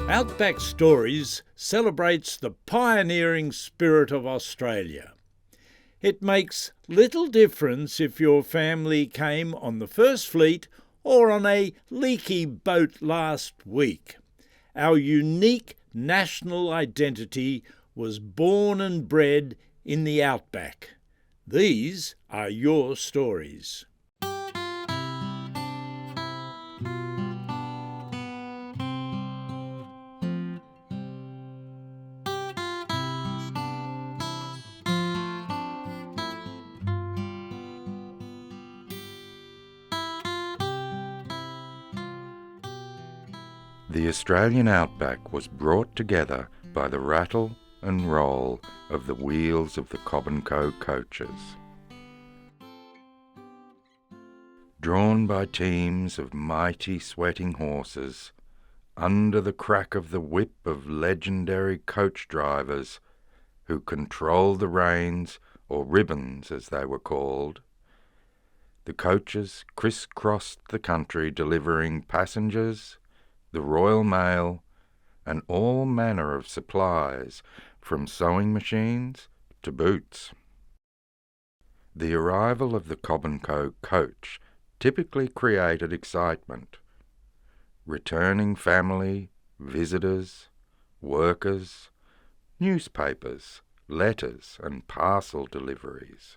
Outback Stories celebrates the pioneering spirit of Australia. It makes little difference if your family came on the First Fleet or on a leaky boat last week. Our unique national identity was born and bred in the Outback. These are your stories. The Australian outback was brought together by the rattle and roll of the wheels of the Cobb & Co. coaches. Drawn by teams of mighty sweating horses, under the crack of the whip of legendary coach drivers who controlled the reins, or ribbons as they were called, the coaches crisscrossed the country delivering passengers, the Royal Mail, and all manner of supplies, from sewing machines to boots. The arrival of the Cobb & Co. coach typically created excitement. Returning family, visitors, workers, newspapers, letters and parcel deliveries.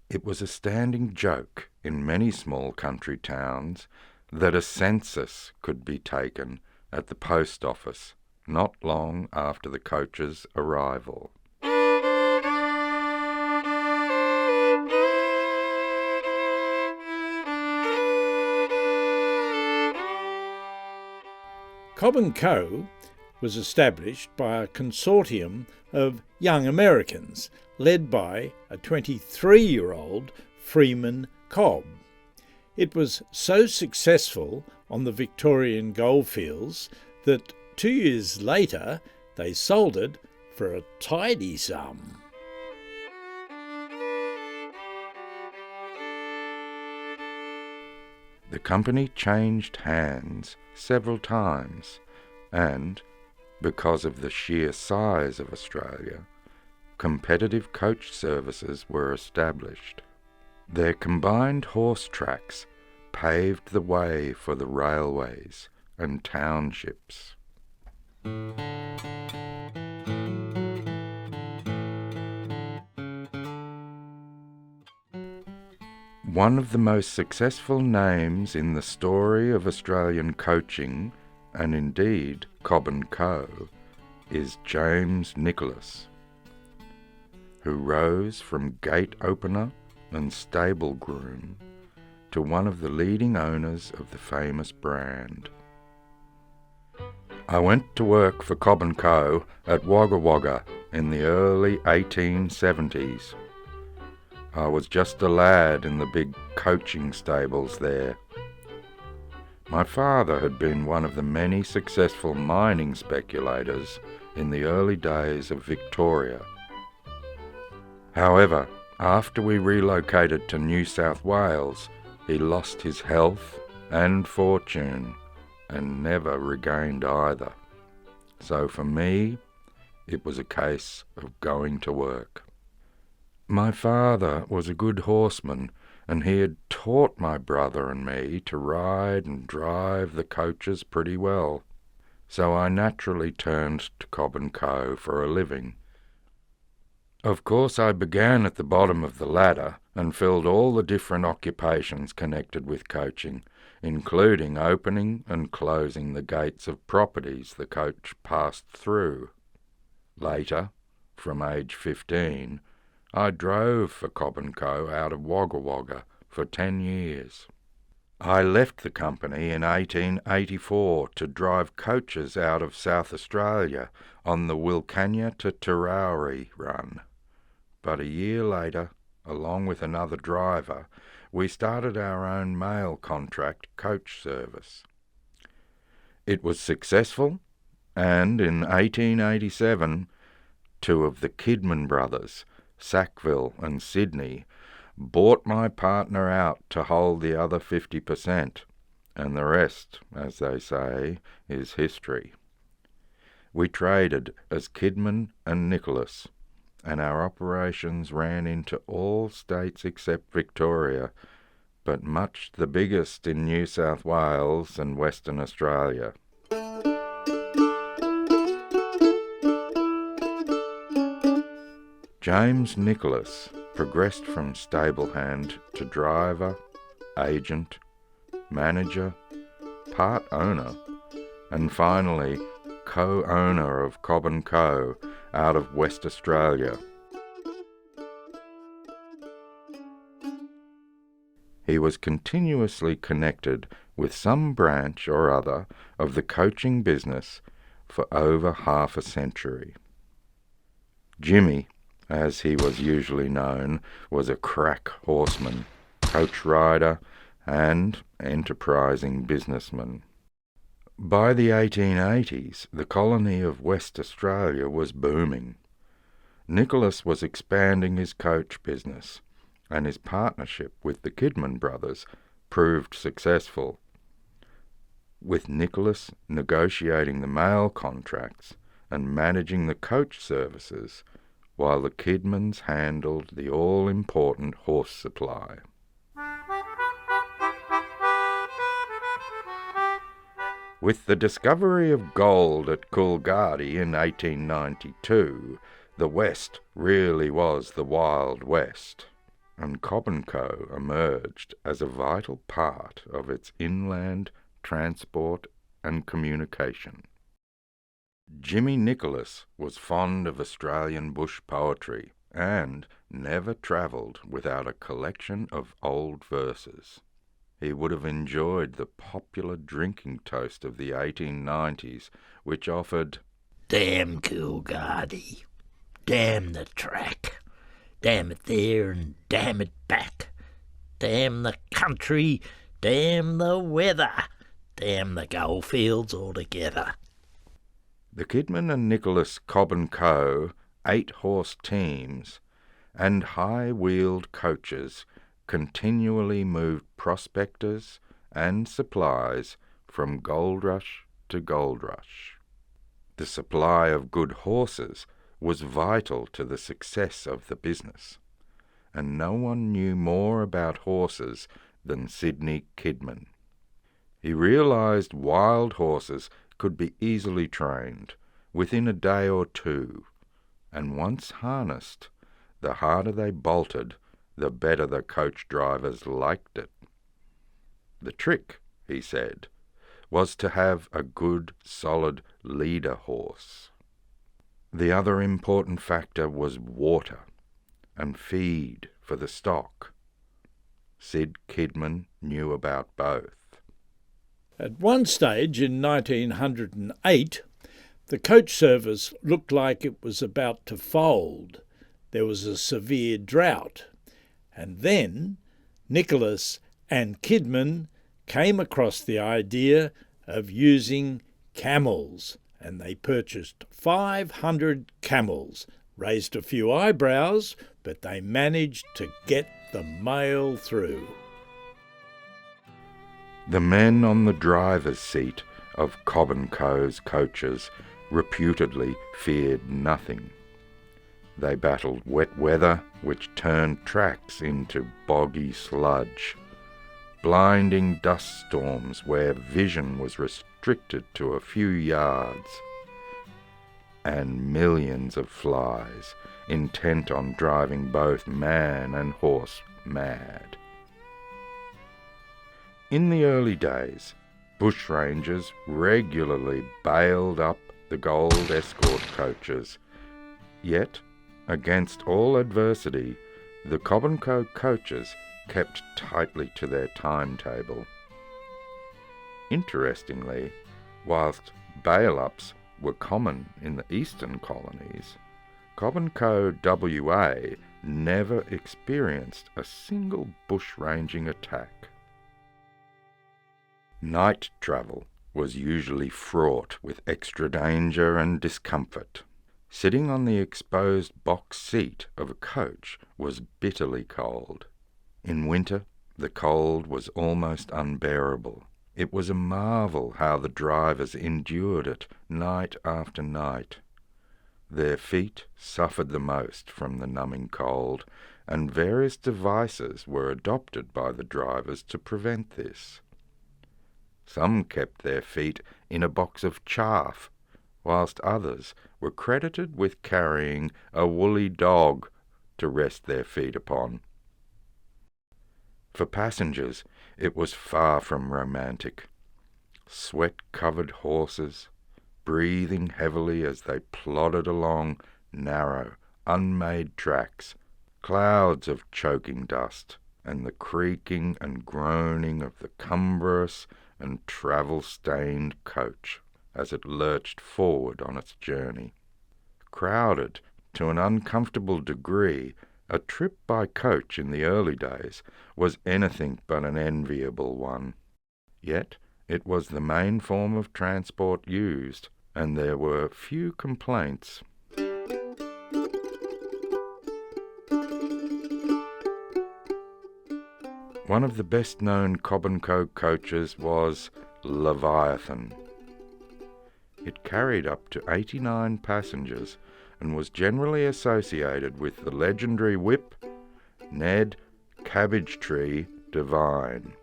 It was a standing joke in many small country towns that a census could be taken at the post office not long after the coach's arrival. Cobb & Co. was established by a consortium of young Americans led by a 23-year-old Freeman Cobb. It was so successful on the Victorian goldfields that 2 years later they sold it for a tidy sum. The company changed hands several times, and, because of the sheer size of Australia, competitive coach services were established. Their combined horse tracks paved the way for the railways and townships. One of the most successful names in the story of Australian coaching, and indeed Cobb & Co., is James Nicholas, who rose from gate opener and stable groom to one of the leading owners of the famous brand. I went to work for Cobb & Co. at Wagga Wagga in the early 1870s. I was just a lad in the big coaching stables there. My father had been one of the many successful mining speculators in the early days of Victoria. However, after we relocated to New South Wales, he lost his health and fortune and never regained either. So for me, it was a case of going to work. My father was a good horseman, and he had taught my brother and me to ride and drive the coaches pretty well. So I naturally turned to Cobb & Co. for a living. Of course, I began at the bottom of the ladder and filled all the different occupations connected with coaching, including opening and closing the gates of properties the coach passed through. Later, from age 15, I drove for Cobb & Co. out of Wagga Wagga for 10 years. I left the company in 1884 to drive coaches out of South Australia on the Wilcannia to Tarowri run. But a year later, along with another driver, we started our own mail contract coach service. It was successful, and in 1887, two of the Kidman brothers, Sackville and Sydney, bought my partner out to hold the other 50%, and the rest, as they say, is history. We traded as Kidman and Nicholas, and our operations ran into all states except Victoria, but much the biggest in New South Wales and Western Australia. James Nicholas progressed from stable hand to driver, agent, manager, part owner, and finally co-owner of Cobb & Co. out of West Australia. He was continuously connected with some branch or other of the coaching business for over half a century. Jimmy, as he was usually known, was a crack horseman, coach rider, and enterprising businessman. By the 1880s, the colony of West Australia was booming. Nicholas was expanding his coach business, and his partnership with the Kidman brothers proved successful, with Nicholas negotiating the mail contracts and managing the coach services, while the Kidmans handled the all-important horse supply. With the discovery of gold at Coolgardie in 1892, the West really was the Wild West, and Cobb & Co. emerged as a vital part of its inland transport and communication. Jimmy Nicholas was fond of Australian bush poetry and never travelled without a collection of old verses. He would have enjoyed the popular drinking toast of the 1890s, which offered, "Damn Coolgardie, damn the track, damn it there and damn it back, damn the country, damn the weather, damn the goldfields altogether." The Kidman and Nicholas Cobb & Co. 8-horse teams and high-wheeled coaches continually moved prospectors and supplies from gold rush to gold rush. The supply of good horses was vital to the success of the business, and no one knew more about horses than Sidney Kidman. He realized wild horses could be easily trained within a day or two, and once harnessed, the harder they bolted, the better the coach drivers liked it. The trick, he said, was to have a good, solid leader horse. The other important factor was water and feed for the stock. Sid Kidman knew about both. At one stage in 1908, the coach service looked like it was about to fold. There was a severe drought. And then Nicholas and Kidman came across the idea of using camels, and they purchased 500 camels, raised a few eyebrows, but they managed to get the mail through. The men on the driver's seat of Cobb & Co.'s coaches reputedly feared nothing. They battled wet weather, which turned tracks into boggy sludge, blinding dust storms where vision was restricted to a few yards, and millions of flies intent on driving both man and horse mad. In the early days, bushrangers regularly bailed up the gold escort coaches, yet, against all adversity, the Cobb & Co. coaches kept tightly to their timetable. Interestingly, whilst bail-ups were common in the eastern colonies, Cobb & Co. WA never experienced a single bushranging attack. Night travel was usually fraught with extra danger and discomfort. Sitting on the exposed box seat of a coach was bitterly cold. In winter, the cold was almost unbearable, It was a marvel how the drivers endured it night after night. Their feet suffered the most from the numbing cold, and various devices were adopted by the drivers to prevent this. Some kept their feet in a box of chaff, whilst others were credited with carrying a woolly dog to rest their feet upon. For passengers, it was far from romantic. Sweat-covered horses, breathing heavily as they plodded along narrow, unmade tracks, clouds of choking dust, and the creaking and groaning of the cumbrous and travel-stained coach as it lurched forward on its journey. Crowded to an uncomfortable degree, a trip by coach in the early days was anything but an enviable one. Yet it was the main form of transport used, and there were few complaints. One of the best-known Cobb & Co. coaches was Leviathan. It carried up to 89 passengers and was generally associated with the legendary whip Ned Cabbage Tree Devine.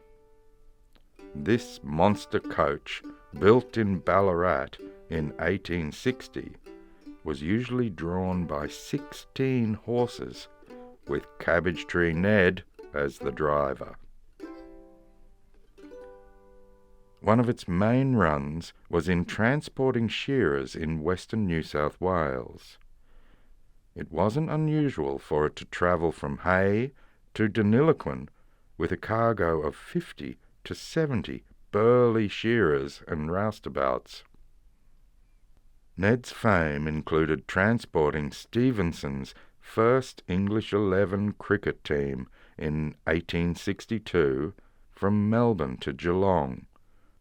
This monster coach, built in Ballarat in 1860, was usually drawn by 16 horses, with Cabbage Tree Ned as the driver. One of its main runs was in transporting shearers in western New South Wales. It wasn't unusual for it to travel from Hay to Deniliquin with a cargo of 50 to 70 burly shearers and roustabouts. Ned's fame included transporting Stevenson's first English 11 cricket team in 1862 from Melbourne to Geelong,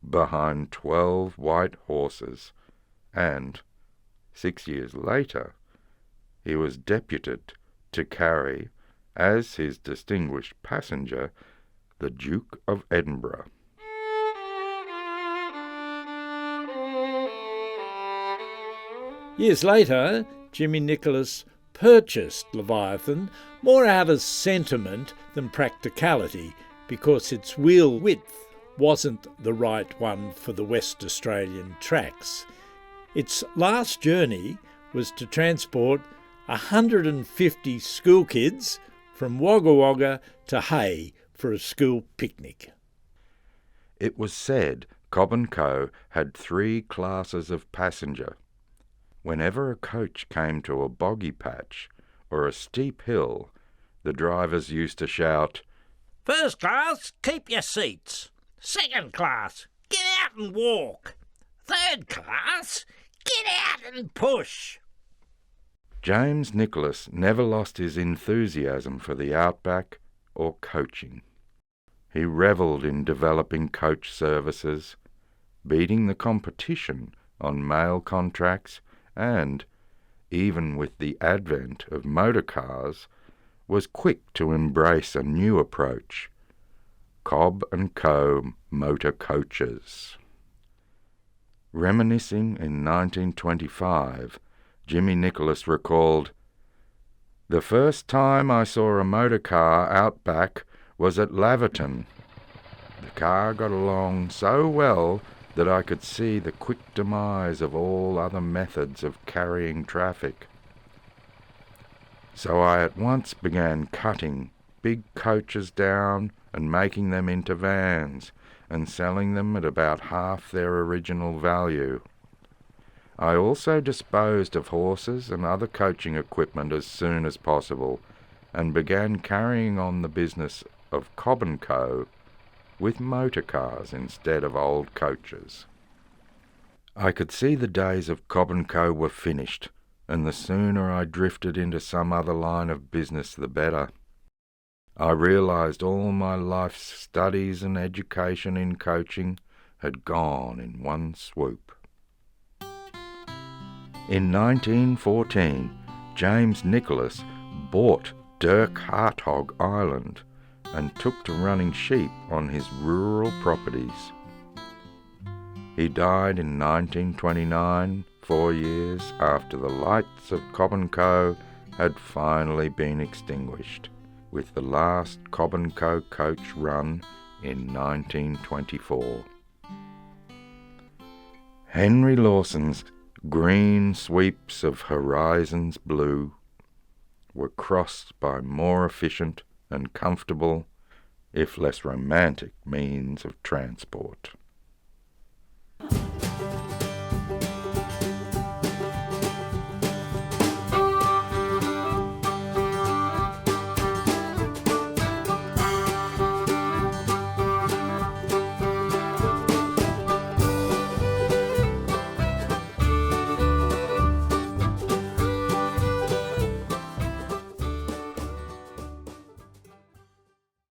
behind 12 white horses, and 6 years later he was deputed to carry, as his distinguished passenger, the Duke of Edinburgh. Years later, Jimmy Nicholas purchased Leviathan more out of sentiment than practicality, because its wheel width wasn't the right one for the West Australian tracks. Its last journey was to transport 150 school kids from Wagga Wagga to Hay for a school picnic. It was said Cobb & Co. had 3 classes of passenger. Whenever a coach came to a boggy patch or a steep hill, the drivers used to shout, "First class, keep your seats. Second class, get out and walk. Third class, get out and push." James Nicholas never lost his enthusiasm for the outback or coaching. He revelled in developing coach services, beating the competition on mail contracts, and, even with the advent of motor cars, was quick to embrace a new approach: Cobb & Co. motor coaches. Reminiscing in 1925, Jimmy Nicholas recalled, "The first time I saw a motor car out back was at Laverton. The car got along so well that I could see the quick demise of all other methods of carrying traffic. So I at once began cutting big coaches down and making them into vans and selling them at about half their original value. I also disposed of horses and other coaching equipment as soon as possible, and began carrying on the business of Cobb & Co. with motor cars instead of old coaches." I could see the days of Cobb & Co. were finished, and the sooner I drifted into some other line of business the better. I realised all my life's studies and education in coaching had gone in one swoop. In 1914, James Nicholas bought Dirk Hartog Island and took to running sheep on his rural properties. He died in 1929, 4 years after the lights of Cobb & Co. had finally been extinguished, with the last Cobb & Co. coach run in 1924. Henry Lawson's green sweeps of horizons blue were crossed by more efficient and comfortable, if less romantic, means of transport.